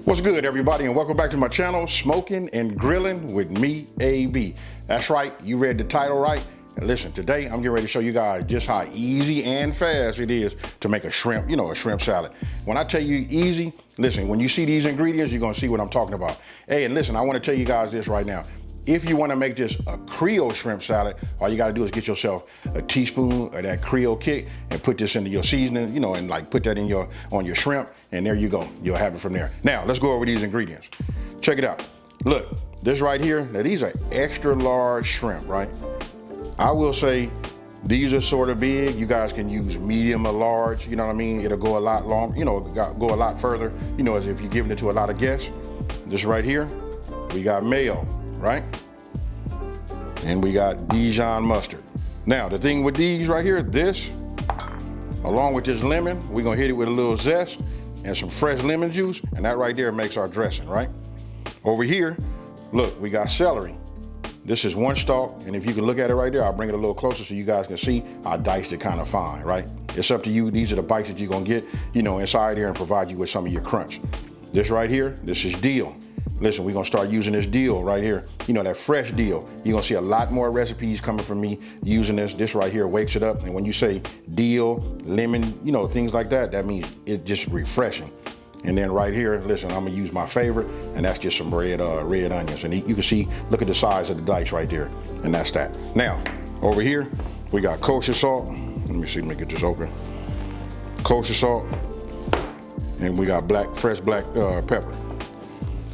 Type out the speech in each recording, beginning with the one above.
What's good, everybody, and welcome back to my channel, Smoking and Grilling with me, AB. That's right, you read the title right. And listen, today I'm getting ready to show you guys just how easy and fast it is to make a shrimp, a shrimp salad. When I tell you easy, listen, when you see these ingredients, you're gonna see what I'm talking about. Hey, and listen, I wanna tell you guys this right now. If you wanna make this a Creole shrimp salad, all you gotta do is get yourself a teaspoon of that Creole kick and put this into your seasoning, and like put that in on your shrimp, and there you go. You'll have it from there. Now, let's go over these ingredients. Check it out. Look, this right here, now these are extra large shrimp, right? I will say these are sort of big. You guys can use medium or large, you know what I mean? It'll go a lot long, go a lot further, as if you're giving it to a lot of guests. This right here, we got mayo, right? And we got Dijon mustard. Now, the thing with these right here, this, along with this lemon, we're gonna hit it with a little zest and some fresh lemon juice, and that right there makes our dressing, right? Over here, look, we got celery. This is one stalk, and if you can look at it right there, I'll bring it a little closer so you guys can see I diced it kind of fine, right? It's up to you. These are the bites that you're gonna get, inside here and provide you with some of your crunch. This right here, this is dill. Listen, we're gonna start using this dill right here, that fresh dill. You're gonna see a lot more recipes coming from me using this. This right here wakes it up, and when you say dill, lemon, things like that, that means it's just refreshing. And then right here, listen, I'm gonna use my favorite, and that's just some red onions. And you can see, look at the size of the dice right there, and that's that. Now, over here, we got kosher salt. Let me see, let me get this open. Kosher salt, and we got fresh black pepper.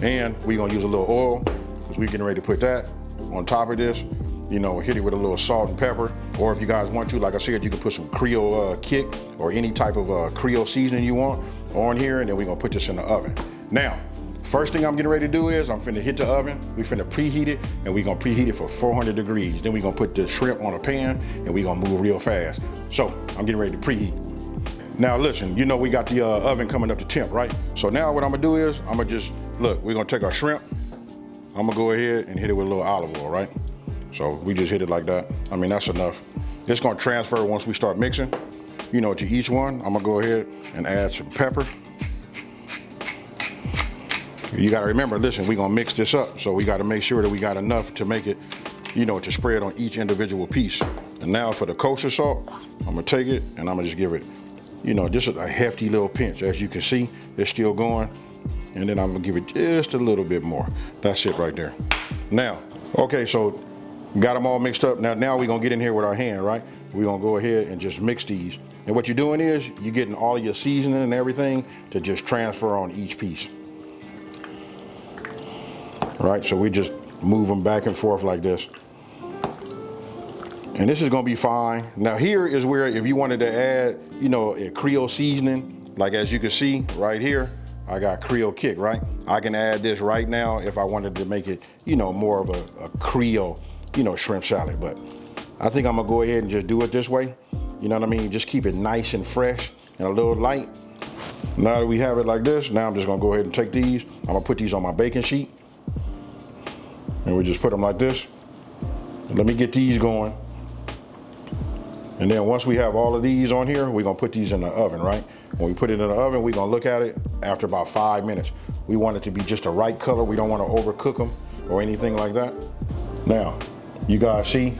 And we're gonna use a little oil, because we're getting ready to put that on top of this. Hit it with a little salt and pepper. Or if you guys want to, like I said, you can put some Creole kick or any type of Creole seasoning you want on here, and then we're gonna put this in the oven. Now, first thing I'm getting ready to do is I'm finna hit the oven. We finna preheat it, and we're gonna preheat it for 400 degrees. Then we're gonna put the shrimp on a pan, and we're gonna move real fast. So I'm getting ready to preheat. Now listen, we got the oven coming up to temp, right? So now what I'm gonna do is, I'm gonna just, look, we're gonna take our shrimp. I'm gonna go ahead and hit it with a little olive oil, right? So we just hit it like that. I mean, that's enough. It's gonna transfer once we start mixing, to each one. I'm gonna go ahead and add some pepper. You gotta remember, listen, we're gonna mix this up. So we gotta make sure that we got enough to make it, to spread on each individual piece. And now for the kosher salt, I'm gonna take it and I'm gonna just give it, just a hefty little pinch. As you can see, it's still going. And then I'm gonna give it just a little bit more. That's it right there. Now, okay, so got them all mixed up. Now we're gonna get in here with our hand, right? We're gonna go ahead and just mix these. And what you're doing is, you're getting all of your seasoning and everything to just transfer on each piece. Right, so we just move them back and forth like this. And this is gonna be fine. Now here is where, if you wanted to add, a Creole seasoning, like as you can see right here, I got Creole kick, right? I can add this right now if I wanted to make it, more of a Creole, shrimp salad. But I think I'm gonna go ahead and just do it this way. You know what I mean? Just keep it nice and fresh and a little light. Now that we have it like this, now I'm just gonna go ahead and take these. I'm gonna put these on my baking sheet. And we just put them like this. Let me get these going. And then once we have all of these on here, we're gonna put these in the oven, right? When we put it in the oven, we're gonna look at it after about 5 minutes. We want it to be just the right color. We don't wanna overcook them or anything like that. Now, you guys see,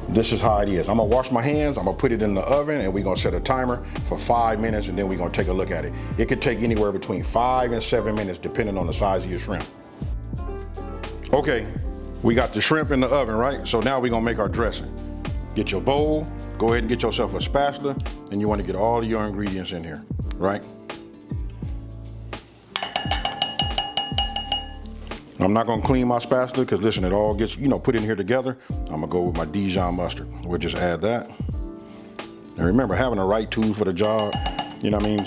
this is how it is. I'm gonna wash my hands, I'm gonna put it in the oven, and we're gonna set a timer for 5 minutes, and then we're gonna take a look at it. It could take anywhere between 5 and 7 minutes, depending on the size of your shrimp. Okay, we got the shrimp in the oven, right? So now we're gonna make our dressing. Get your bowl, go ahead and get yourself a spatula, and you wanna get all of your ingredients in here, right? I'm not gonna clean my spatula, because listen, it all gets, put in here together. I'm gonna go with my Dijon mustard. We'll just add that. And remember, having the right tool for the job,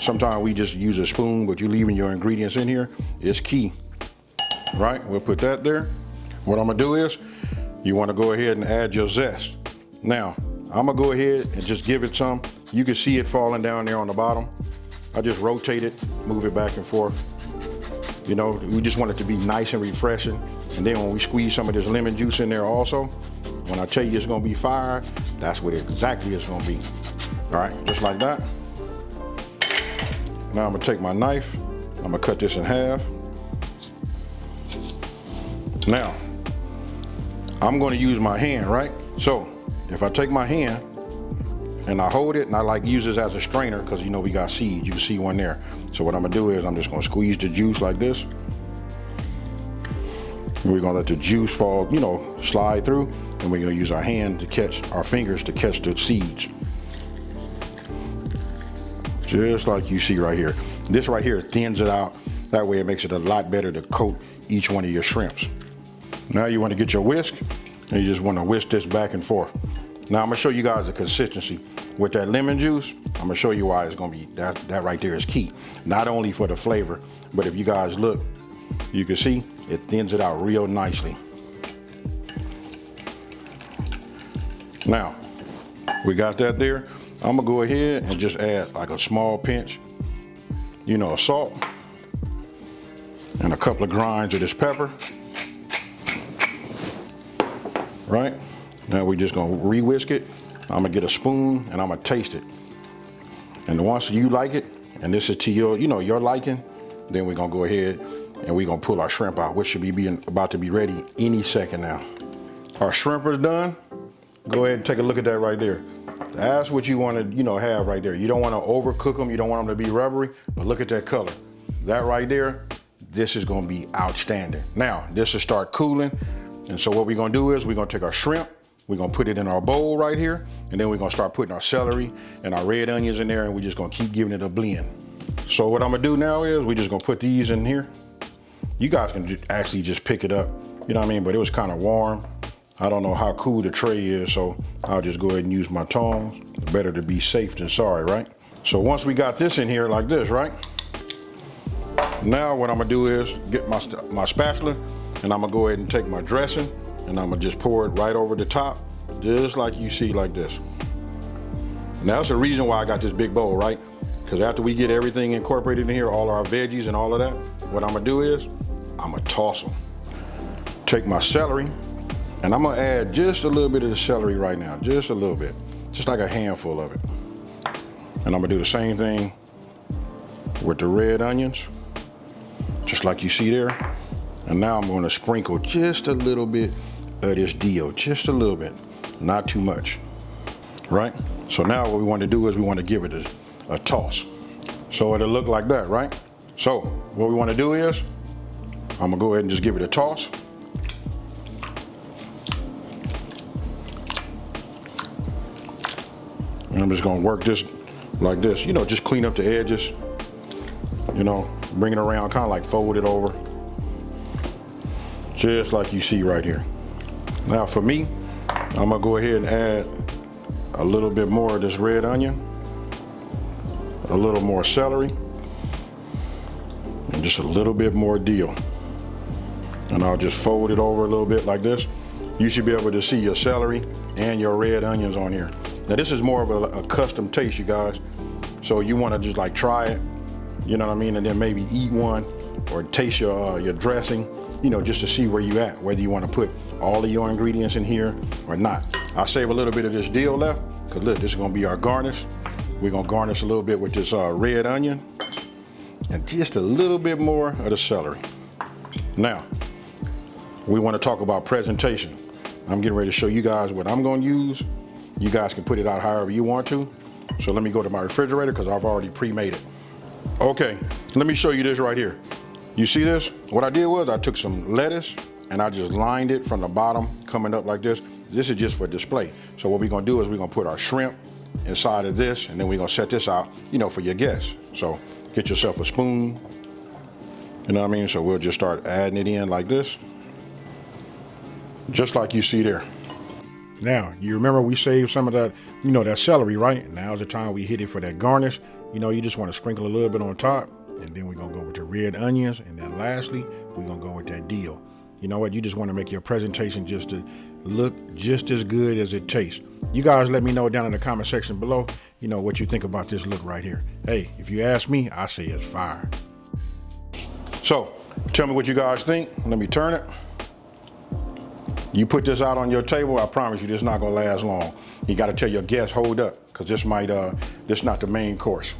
sometimes we just use a spoon, but you leaving your ingredients in here is key, right? We'll put that there. What I'm gonna do is, you wanna go ahead and add your zest. Now, I'm gonna go ahead and just give it some. You can see it falling down there on the bottom. I just rotate it, move it back and forth. We just want it to be nice and refreshing. And then when we squeeze some of this lemon juice in there also, when I tell you it's gonna be fire, that's what exactly it's gonna be. All right, just like that. Now I'm gonna take my knife, I'm gonna cut this in half. Now, I'm gonna use my hand, right? So, if I take my hand and I hold it, and I like use this as a strainer because you know we got seeds, you can see one there. So what I'm gonna do is I'm just gonna squeeze the juice like this. And we're gonna let the juice fall, you know, slide through, and we're gonna use our hand to catch, our fingers to catch the seeds. Just like you see right here. This right here thins it out. That way it makes it a lot better to coat each one of your shrimps. Now you want to get your whisk, and you just want to whisk this back and forth. Now I'm gonna show you guys the consistency. With that lemon juice, I'm gonna show you why it's gonna be, that right there is key. Not only for the flavor, but if you guys look, you can see it thins it out real nicely. Now, we got that there. I'm gonna go ahead and just add like a small pinch, you know, of salt, and a couple of grinds of this pepper. Right? Now we're just gonna re-whisk it. I'm gonna get a spoon and I'm gonna taste it. And once you like it, and this is to your, you know, your liking, then we're gonna go ahead and we're gonna pull our shrimp out, which should be about to be ready any second now. Our shrimp is done. Go ahead and take a look at that right there. That's what you want to, you know, have right there. You don't want to overcook them. You don't want them to be rubbery, but look at that color. That right there, this is going to be outstanding. Now, this will start cooling. And so what we're going to do is we're going to take our shrimp, we're going to put it in our bowl right here, and then we're going to start putting our celery and our red onions in there, and we're just going to keep giving it a blend. So what I'm going to do now is we're just going to put these in here. You guys can actually just pick it up, you know what I mean? But it was kind of warm. I don't know how cool the tray is, so I'll just go ahead and use my tongs. Better to be safe than sorry, right? So once we got this in here like this, right? Now what I'm gonna do is get my spatula, and I'm gonna go ahead and take my dressing, and I'm gonna just pour it right over the top, just like you see like this. Now that's the reason why I got this big bowl, right? Because after we get everything incorporated in here, all our veggies and all of that, what I'm gonna do is I'm gonna toss them. Take my celery, and I'm gonna add just a little bit of the celery right now, just a little bit, just like a handful of it. And I'm gonna do the same thing with the red onions, just like you see there. And now I'm gonna sprinkle just a little bit of this dill, just a little bit, not too much, right? So now what we want to do is we want to give it a toss. So it'll look like that, right? So what we want to do is I'm gonna go ahead and just give it a toss. And I'm just gonna work this like this, you know, just clean up the edges, you know, bring it around, kind of like fold it over, just like you see right here. Now for me, I'm gonna go ahead and add a little bit more of this red onion, a little more celery, and just a little bit more dill. And I'll just fold it over a little bit like this. You should be able to see your celery and your red onions on here. Now this is more of a custom taste, you guys. So you want to just like try it, you know what I mean? And then maybe eat one or taste your dressing, you know, just to see where you at, whether you want to put all of your ingredients in here or not. I'll save a little bit of this dill left, because look, this is going to be our garnish. We're going to garnish a little bit with this red onion and just a little bit more of the celery. Now, we want to talk about presentation. I'm getting ready to show you guys what I'm going to use. You guys can put it out however you want to. So let me go to my refrigerator because I've already pre-made it. Okay, let me show you this right here. You see this? What I did was I took some lettuce and I just lined it from the bottom coming up like this. This is just for display. So what we're gonna do is we're gonna put our shrimp inside of this, and then we're gonna set this out, you know, for your guests. So get yourself a spoon, you know what I mean? So we'll just start adding it in like this, just like you see there. Now, you remember we saved some of that, you know, that celery, right? Now's the time we hit it for that garnish. You know, you just want to sprinkle a little bit on top, and then we're going to go with the red onions, and then lastly, we're going to go with that dill. You know what? You just want to make your presentation just to look just as good as it tastes. You guys let me know down in the comment section below, you know, what you think about this look right here. Hey, if you ask me, I say it's fire. So, tell me what you guys think. Let me turn it. You put this out on your table, I promise you this is not gonna last long. You gotta tell your guests, hold up, because this not the main course.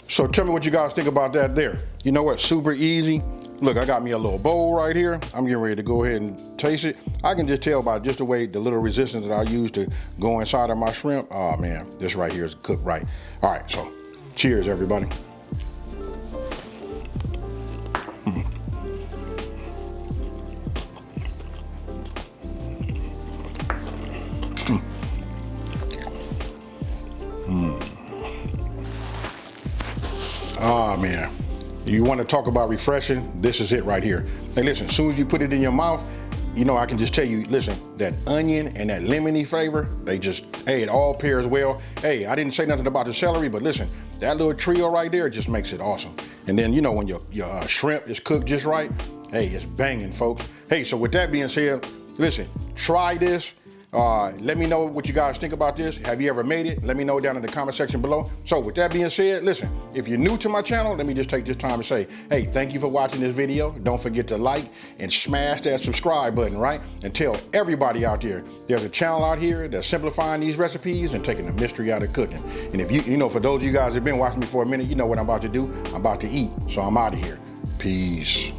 So tell me what you guys think about that there. You know what, super easy. Look, I got me a little bowl right here. I'm getting ready to go ahead and taste it. I can just tell by just the way the little resistance that I use to go inside of my shrimp. Oh man, this right here is cooked right. All right, so cheers everybody. Oh man, you want to talk about refreshing? This is it right here. Hey listen, as soon as you put it in your mouth, you know, I can just tell you, listen, that onion and that lemony flavor, they just, hey, it all pairs well. Hey, I didn't say nothing about the celery, but listen, that little trio right there just makes it awesome. And then, you know, when your shrimp is cooked just right, hey, it's banging, folks. Hey, so with that being said, listen, try this. Let me know what you guys think about this. Have you ever made it? Let me know down in the comment section below. So with that being said, listen, if you're new to my channel, let me just take this time to say, hey, thank you for watching this video. Don't forget to like and smash that subscribe button, right? And tell everybody out there, there's a channel out here that's simplifying these recipes and taking the mystery out of cooking. And if you know, for those of you guys that have been watching me for a minute, you know what I'm about to do. I'm about to eat, so I'm out of here. Peace.